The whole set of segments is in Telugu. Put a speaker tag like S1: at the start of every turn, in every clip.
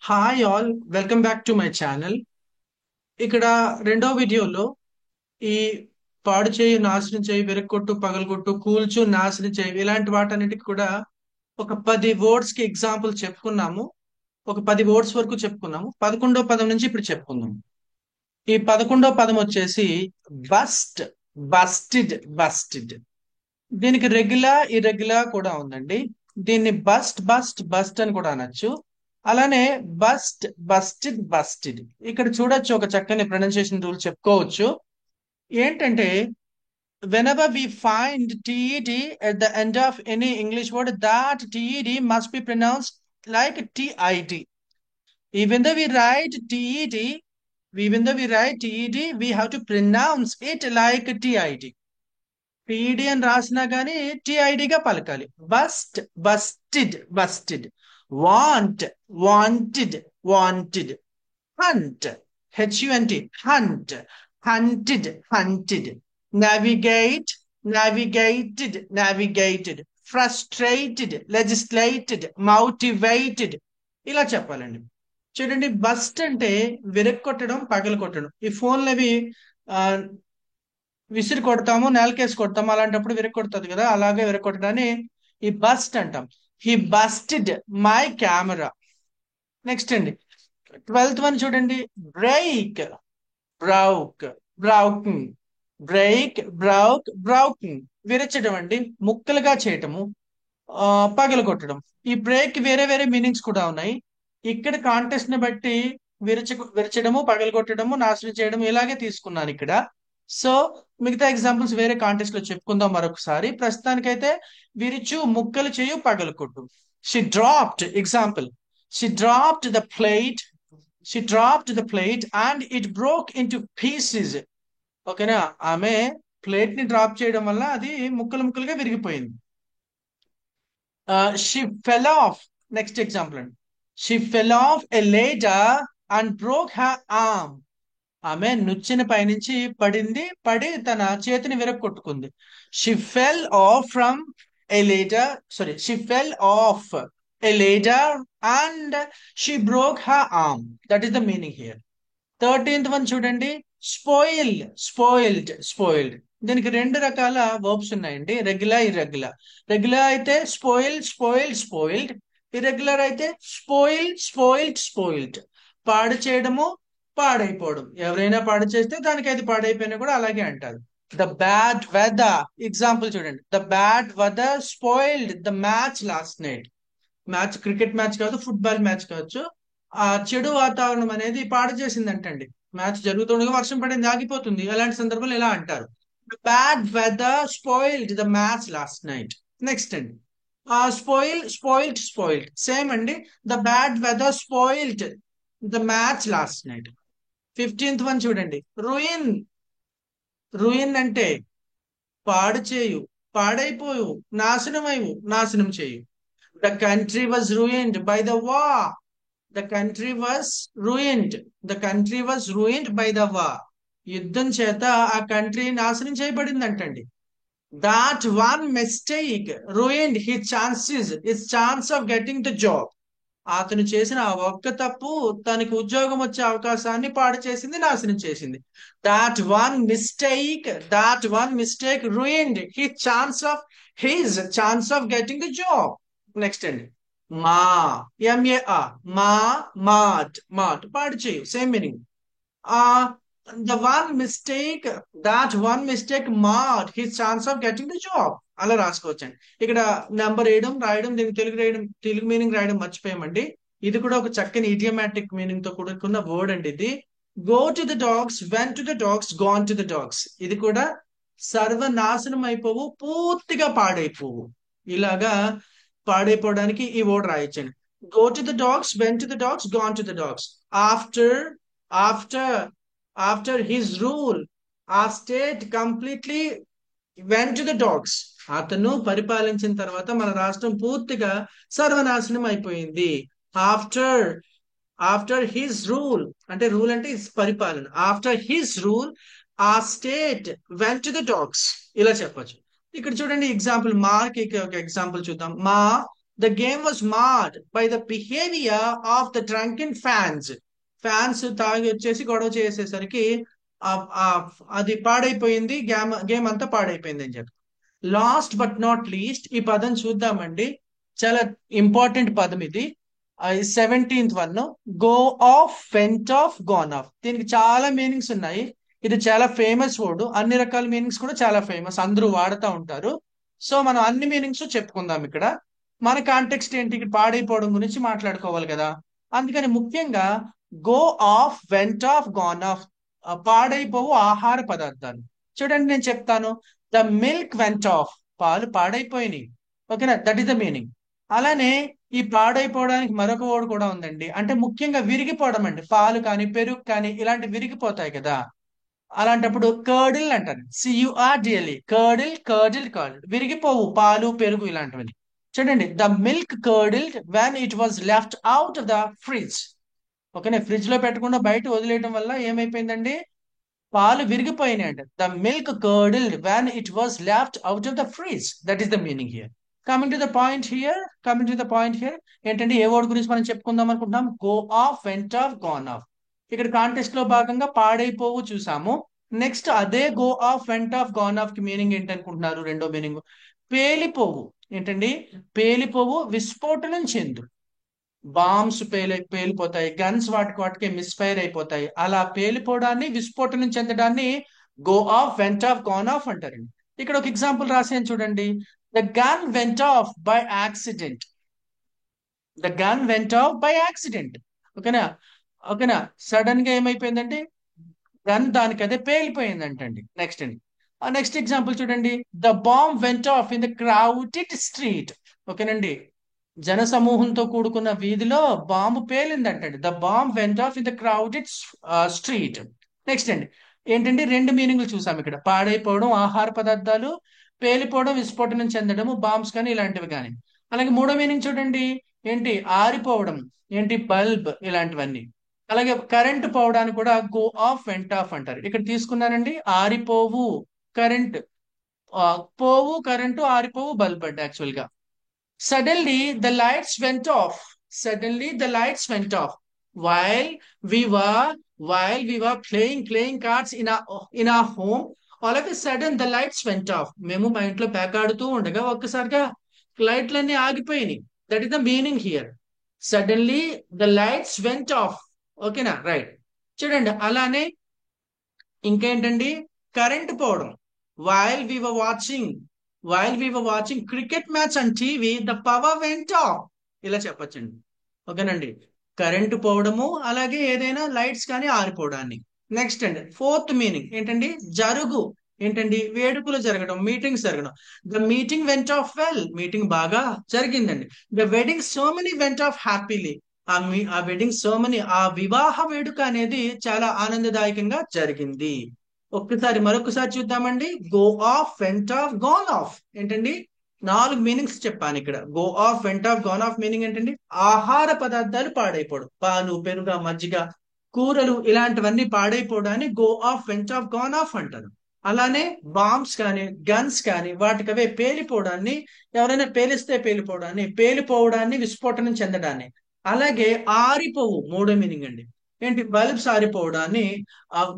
S1: Hi all, welcome back to my channel. ఇక్కడ రెండో వీడియోలో ఈ పాడు చేయి, నాశనం చేయి, విరగొట్టు, పగలగొట్టు, కూల్చు, నాశనం చేయి ఇలాంటి వాటన్నిటికి కూడా ఒక 10 వర్డ్స్ కి ఎగ్జాంపుల్ చెప్పుకున్నాము. ఒక 10 వర్డ్స్ వరకు చెప్పుకున్నాము. 11వ పదం నుంచి ఇప్పుడు చెప్పుకుందాం. ఈ 11వ పదం వచ్చేసి బస్ట్, బస్టిడ్, బస్టిడ్. దీనికి రెగ్యులర్, ఇర్రెగ్యులర్ కూడా ఉందండి. దీన్ని బస్ట్, బస్ట్, బస్ట్ అని కూడా అనొచ్చు. అలానే బస్ట్, బస్టిడ్, బస్టిడ్. ఇక్కడ చూడొచ్చు, ఒక చక్కని ప్రొనౌన్సియేషన్ రూల్ చెప్పుకోవచ్చు. ఏంటంటే, whenever we find TED at the end of any English word, that TED must be pronounced like TID. Even though we write TED, we have to pronounce it like TID. టీఈడి అని రాసినా కానీ టిఐడిగా పలకాలి. Bust, busted, busted. Want, wanted, wanted. Hunt, H U N T, hunt, hunted, hunted. Navigate, navigated, navigated. Frustrated, legislated, motivated. ఇలా చెప్పాలండి. చూడండి, బస్ట్ అంటే విరక్కొట్టడం, పగలగొట్టడం. ఈ ఫోన్లు అవి విసిరి కొడతాము, నేలకేసి కొడతాము, అలాంటప్పుడు విరగొడుతుంది కదా, అలాగే విరగొట్టడాన్ని ఈ బస్ట్ అంటాం. He busted my camera. Next అండి, 12th వన్ చూడండి. బ్రేక్, బ్రౌక్, బ్రౌకింగ్. బ్రేక్, బ్రౌక్, బ్రౌకింగ్. విరచడం అండి, ముక్కలుగా చేయటము, పగలగొట్టడం. ఈ బ్రేక్ వేరే వేరే మీనింగ్స్ కూడా ఉన్నాయి. ఇక్కడ కాంటెస్ట్ ని బట్టి విరచడము, పగలగొట్టడము, నాశనం చేయడం ఇలాగే తీసుకున్నాను ఇక్కడ. సో మిగతా ఎగ్జాంపుల్స్ వేరే కాంటెస్ట్ లో చెప్పుకుందాం మరొకసారి. ప్రస్తుతానికైతే విరుచు, ముక్కలు చేయు, పగలకొట్టు. She dropped, example, she dropped the plate, she dropped the plate and it broke into pieces. ఓకేనా, ఆమె ప్లేట్ ని డ్రాప్ చేయడం వల్ల అది ముక్కలు ముక్కలుగా విరిగిపోయింది. She fell off, next example అండి. She fell off a ladder and broke her arm. ఆమె నుచ్చిన పైనుంచి పడింది, పడి తన చేతిని విరగొట్టుకుంది. She fell off from a ladder, sorry, she fell off a ladder and she broke her arm. That is the meaning here. 13th one చూడండి. Spoil, spoiled, spoiled. దీనికి రెండు రకాల వర్బ్స్ ఉన్నాయండి, రెగ్యులర్, ఇర్రెగ్యులర్. రెగ్యులర్ అయితే స్పాయిల్, స్పాయిల్డ్, స్పాయిల్డ్. ఇర్రెగ్యులర్ అయితే స్పాయిల్, స్పాయిల్డ్, స్పాయిల్డ్. పాడు చేయడము, పాడైపోవడం. ఎవరైనా పాడు చేస్తే దానికి అది పాడైపోయినా కూడా అలాగే అంటారు. ద బ్యాడ్ వెదర్, ఎగ్జాంపుల్ చూడండి. The bad weather spoiled the match last night. Match, cricket match కావచ్చు, ఫుట్బాల్ మ్యాచ్ కావచ్చు. ఆ చెడు వాతావరణం అనేది పాడు చేసిందంటండి. మ్యాచ్ జరుగుతుండగా వర్షం పడింది, ఆగిపోతుంది. అలాంటి సందర్భంలో ఇలా అంటారు, bad weather spoiled the match last night. Next అండి, స్పాయిల్, స్పాయిల్డ్, స్పాయిల్డ్ సేమ్ అండి. The bad weather spoiled the match last night. 15th one చూడండి. రూయిన్, రూయిన్ అంటే పాడు చేయు, పాడైపోయు, నాశనమయ్యు, నాశనం చేయు. The country was ruined by the war. The country was ruined, the country was ruined by the war. యుద్ధం చేత ఆ కంట్రీ నాశనం చేయబడింది అంటండి. That one mistake ruined his chances, his chance of getting the job. అతను చేసిన ఆ ఒక్క తప్పు తనకి ఉద్యోగం వచ్చే అవకాశాన్ని పాడు చేసింది, నాశనం చేసింది. That one mistake, that one mistake ruined his chance of getting the job. Next అండి, mar, M A R, mar, mar, mar పాడు చేయు, సేమ్ మీనింగ్. ఆ the one mistake, that one mistake marred his chance of getting the job. అలా రాసుకోవచ్చండి. ఇక్కడ నెంబర్ వేయడం, రాయడం, దీనికి తెలుగు రాయడం, తెలుగు మీనింగ్ రాయడం మర్చిపోయామండి. ఇది కూడా ఒక చక్కని ఇడియోమాటిక్ మీనింగ్ తో కూడుకున్న వర్డ్ అండి ఇది. Go to the dogs, went to the dogs, gone to the dogs. ఇది కూడా సర్వనాశనం అయిపోవు, పూర్తిగా పాడైపోవు. ఇలాగా పాడైపోవడానికి ఈ వర్డ్ రాయొచ్చండి. Go to the dogs, went to the dogs, gone to the dogs. After, after, after his rule ఆ state completely went to the dogs. అతను పరిపాలించిన తర్వాత మన రాష్ట్రం పూర్తిగా సర్వనాశనం అయిపోయింది. ఆఫ్టర్, ఆఫ్టర్ హిస్ రూల్ అంటే, రూల్ అంటే పరిపాలన. ఆఫ్టర్ హిస్ రూల్ ఆ state vent to the dogs. ఇలా చెప్పొచ్చు. ఇక్కడ చూడండి ఎగ్జాంపుల్, మాకి ఒక ఎగ్జాంపుల్ చూద్దాం. మా The game was marred by the behavior of the drunken fans. Fans తాగి వచ్చేసి గొడవ చేసేసరికి అది పాడైపోయింది, గేమ్ అంతా పాడైపోయింది అని చెప్పి. లాస్ట్ బట్ నాట్ లీస్ట్ ఈ పదం చూద్దామండి. చాలా ఇంపార్టెంట్ పదం ఇది. 17th one, go off, went off, gone off. దీనికి చాలా మీనింగ్స్ ఉన్నాయి. ఇది చాలా ఫేమస్ వర్డ్, అన్ని రకాల మీనింగ్స్ కూడా చాలా ఫేమస్, అందరూ వాడుతూ ఉంటారు. సో మనం అన్ని మీనింగ్స్ చెప్పుకుందాం ఇక్కడ. మన కాంటెక్స్ట్ ఏంటి, ఇక్కడ పాడైపోవడం గురించి మాట్లాడుకోవాలి కదా. అందుకని ముఖ్యంగా go off, went off, gone off, పాడైపోవు ఆహార పదార్థాలు. చూడండి నేను చెప్తాను. ద మిల్క్ వెంట్ ఆఫ్, పాలు పాడైపోయినాయి. ఓకేనా, దట్ ఈస్ ద మీనింగ్. అలానే ఈ పాడైపోవడానికి మరొక వర్డ్ కూడా ఉందండి, అంటే ముఖ్యంగా విరిగిపోవడం అండి. పాలు కానీ పెరుగు కానీ ఇలాంటి విరిగిపోతాయి కదా, అలాంటప్పుడు కర్డిల్ అంటారు. CURDLE, కర్డిల్, కర్డిల్, కర్డిల్, విరిగిపోవు పాలు పెరుగు ఇలాంటివి. చూడండి, the milk కర్డిల్ when it was left out of the fridge. ఓకేనా, ఫ్రిడ్జ్ లో పెట్టకుండా బయట వదిలేయడం వల్ల ఏమైపోయిందండి, పాలు విరిగిపోయినాయి అంట. The milk కర్డిల్ when it was left out of the fridge. That is the meaning here. Coming to the point here ఏంటంటే, ఏ వర్డ్ గురించి మనం చెప్పుకుందాం అనుకుంటున్నాం, go off, went off, gone of. ఇక్కడ కాంటెక్స్ట్ లో భాగంగా పాడైపోవు చూసాము. నెక్స్ట్ అదే go off, went off, gone of కి మీనింగ్ ఏంటి అనుకుంటున్నారు, రెండో మీనింగ్ పేలిపోవు. ఏంటండి, పేలిపోవు, విస్ఫోటనం చెందు. బాంబ్స్ పేలిపోతాయి, గన్స్ వాటికి వాటికి మిస్ఫైర్ అయిపోతాయి. అలా పేలిపోవడాన్ని, విస్ఫోటనం చెందడాన్ని go off, went off, gone off అంటారండి. ఇక్కడ ఒక ఎగ్జాంపుల్ రాసాను చూడండి. The gun went off by accident. The gun went off by accident. ఓకేనా, ఓకేనా, సడన్ గా ఏమైపోయిందంటే గన్ దానికి అదే పేలిపోయిందంటండి. నెక్స్ట్ అండి, నెక్స్ట్ ఎగ్జాంపుల్ చూడండి. The bomb went off in the crowded street. ఓకేనండి, జన సమూహంతో కూడుకున్న వీధిలో బాంబు పేలిందంటండి. The bomb went off in the crowded street. Next అండి, ఏంటంటే రెండు మీనింగ్లు చూసాం ఇక్కడ, పాడైపోవడం ఆహార పదార్థాలు, పేలిపోవడం విస్ఫోటనం చెందడము బాంబ్స్ కానీ ఇలాంటివి కానీ. అలాగే మూడో మీనింగ్ చూడండి, ఏంటి, ఆరిపోవడం, ఏంటి, బల్బ్ ఇలాంటివన్నీ. అలాగే కరెంట్ పోవడానికి కూడా గో ఆఫ్, వెంట్ ఆఫ్ అంటారు. ఇక్కడ తీసుకున్నానండి, ఆరిపోవు కరెంట్, పోవు కరెంటు, ఆరిపోవు బల్బ్ అండి యాక్చువల్ గా. Suddenly the lights went off. Suddenly the lights went off while we were playing cards in our home. All of a sudden the lights went off. మేము మా ఇంట్లో పేకాడుతూ ఉండగా ఒక్కసారిగా లైట్లన్నీ ఆగిపోయినాయి. That is the meaning here. Suddenly the lights went off. ఓకేనా, రైట్. చూడండి, అలానే ఇంకేంటండి, కరెంట్ పోవడం. While we were watching cricket match on TV, the power went off. ఇలా చెప్పొచ్చండి. ఓకేనండి, కరెంటు పోవడము, అలాగే ఏదైనా లైట్స్ కానీ ఆరిపోవడాన్ని. నెక్స్ట్ అండి, ఫోర్త్ మీనింగ్ ఏంటండి, జరుగు. ఏంటండి, వేడుకలు జరగడం, మీటింగ్స్ జరగడం. The meeting went off well. Meeting బాగా జరిగిందండి. The wedding ceremony went off happily. ఆ వెడ్డింగ్ సెరమనీ, ఆ వివాహ వేడుక అనేది చాలా ఆనందదాయకంగా జరిగింది. మరొకసారి చూద్దామండి. Go off, went off, gone off. ఏంటండి, 4 మీనింగ్స్ చెప్పాను ఇక్కడ. Go off, went off, gone off meaning ఏంటండి, ఆహార పదార్థాలు పాడైపోవడం, పాలు, పెరుగు, మజ్జిగ, కూరలు ఇలాంటివన్నీ పాడైపోవడాన్ని go off, went off, gone off అంటారు. అలానే బాంబ్స్ కానీ గన్స్ కానీ వాటికవే పేలిపోవడాన్ని, ఎవరైనా పేలిస్తే పేలిపోవడాన్ని, విస్ఫోటనం చెందడాన్ని. అలాగే ఆరిపోవు మూడో మీనింగ్ అండి. ఏంటి, బల్బ్స్ ఆరిపోవడాన్ని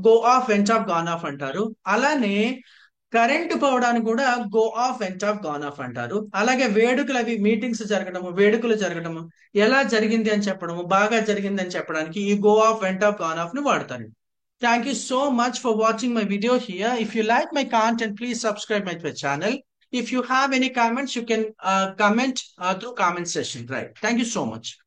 S1: go off, went off, gone off అంటారు. అలానే కరెంటు పోవడానికి కూడా go off, went off, gone off అంటారు. అలాగే వేడుకలు, అవి మీటింగ్స్ జరగడము, వేడుకలు జరగడము, ఎలా జరిగింది అని చెప్పడము, బాగా జరిగింది అని చెప్పడానికి ఈ go off, went off, gone of ని వాడతారు. Thank you so much for watching my video here. If you like my content, please subscribe my channel. If you have any comments, you can comment through comment section. Right. Thank you so much.